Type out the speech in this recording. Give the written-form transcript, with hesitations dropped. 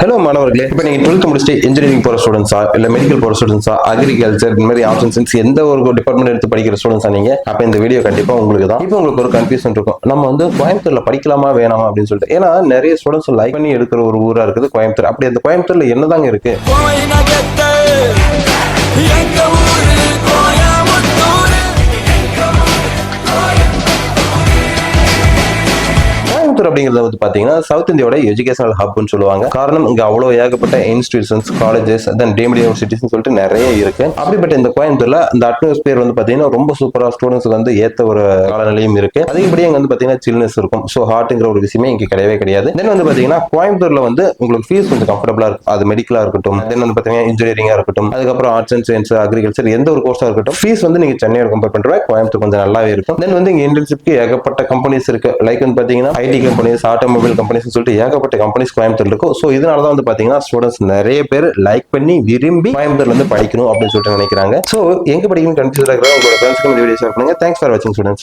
Hello மாணவர்களே, இப்போ நீங்க 12th முடிச்சுட்டு இன்ஜினியரிங் போற ஸ்டூடெண்ட்ஸா இல்ல மெடிக்கல் போற ஸ்டூடெண்ட்ஸா அக்ரிகல்ச்சர் இந்த மாதிரி ஆர்ட்ஸ் அண்ட் சயின்ஸ் எந்த ஒரு டிபார்ட்மெண்ட் எடுத்து படிக்கிற ஸ்டூடெண்ட்ஸா நீங்க அப்ப இந்த வீடியோ கண்டிப்பா உங்களுக்கு தான். இப்போ உங்களுக்கு ஒரு கன்ஃபியூஷன் இருக்கும், நம்ம வந்து கோயம்புத்தூர்ல படிக்கலாமா வேணாமா அப்படின்னு சொல்லிட்டு. ஏன்னா நிறைய ஸ்டூடெண்ட்ஸ் லைக் பண்ணி எடுக்கிற ஒரு ஊரா இருக்குது கோயம்புத்தூர். அப்படி அந்த கோயம்புத்தூர்ல என்னதாங்க இருக்கு? கோயம்புத்தூர் அப்படிங்கிறது வந்து பாத்தீங்கன்னா சவுத் இந்தியாவோட எஜுகேஷனல் ஹப்னு சொல்லுவாங்க. காரணம் இங்க அவ்வளவு ஏகப்பட்ட இன்ஸ்டிடியூஷன்ஸ், காலேஜஸ், தென் டீம்டு யூனிவர்சிட்டிஸ் சொல்லிட்டு நிறைய இருக்கு. அப்படிப்பட்ட இந்த கோயம்புத்தூர்ல இந்த அட்மாஸ்பியர் வந்து பாத்தீங்கன்னா ரொம்ப சூப்பரா ஸ்டூடெண்ட்ஸ் வந்து ஏத்த ஒரு காலநிலையும் இருக்கு. அதிகப்படி அங்க வந்து பாத்தீங்கன்னா சில்னஸ் இருக்கும். ஸோ ஹாட்டுங்கிற ஒரு விஷயமே இங்க கிடையவே கிடையாது. தென் வந்து பாத்தீங்கன்னா கோயம்புத்தூர்ல வந்து உங்களுக்கு ஃபீஸ் கொஞ்சம் கம்ஃபர்டபுளா இருக்கும். அது மெடிக்கலா இருக்கட்டும், தென் வந்து பாத்தீங்கன்னா இன்ஜினியரிங்கா இருக்கட்டும், அதுக்கப்புறம் ஆர்ட்ஸ் அண்ட் சயின்ஸ், அக்ரிகல்ச்சர் எந்த ஒரு கோர்ஸா இருக்கட்டும், ஃபீஸ் வந்து நீங்க சென்னையோட கம்பேர் பண்ற கோயம்புத்தூர் கொஞ்சம் நல்லாவே இருக்கும். தென் வந்து இங்க இன்டர்ன்ஷிப்க்கு ஏகப்பட்ட கம்பெனிஸ் இருக்கு. லைக் வந்து பாத்தீங்கன்னா ஐடி கம்பெனிஸ், ஆட்டோமொபைல் கம்பெனிஸ் சொல்லிட்டு ஏகப்பட்ட கம்பெனிஸ் கோயம்புத்தூர் இருக்கும். ஸோ இதனால தான் வந்து பாத்தீங்கன்னா ஸ்டூடெண்ட்ஸ் நிறைய பேர் லைக் பண்ணி விரும்பி கோயம்புத்தூர்ல இருந்து படிக்கணும் அப்படின்னு சொல்லிட்டு நினைக்கிறாங்க. ஸோ எங்க படிக்கணும் கன்ஃபியூஸ் இருக்கிற உங்களோட ஃப்ரெண்ட்ஸ்க்கு இந்த வீடியோ ஷேர் பண்ணுங்க. தேங்க்ஸ் ஃபார் வாட்சிங் ஸ்டூடெண்ட்ஸ்.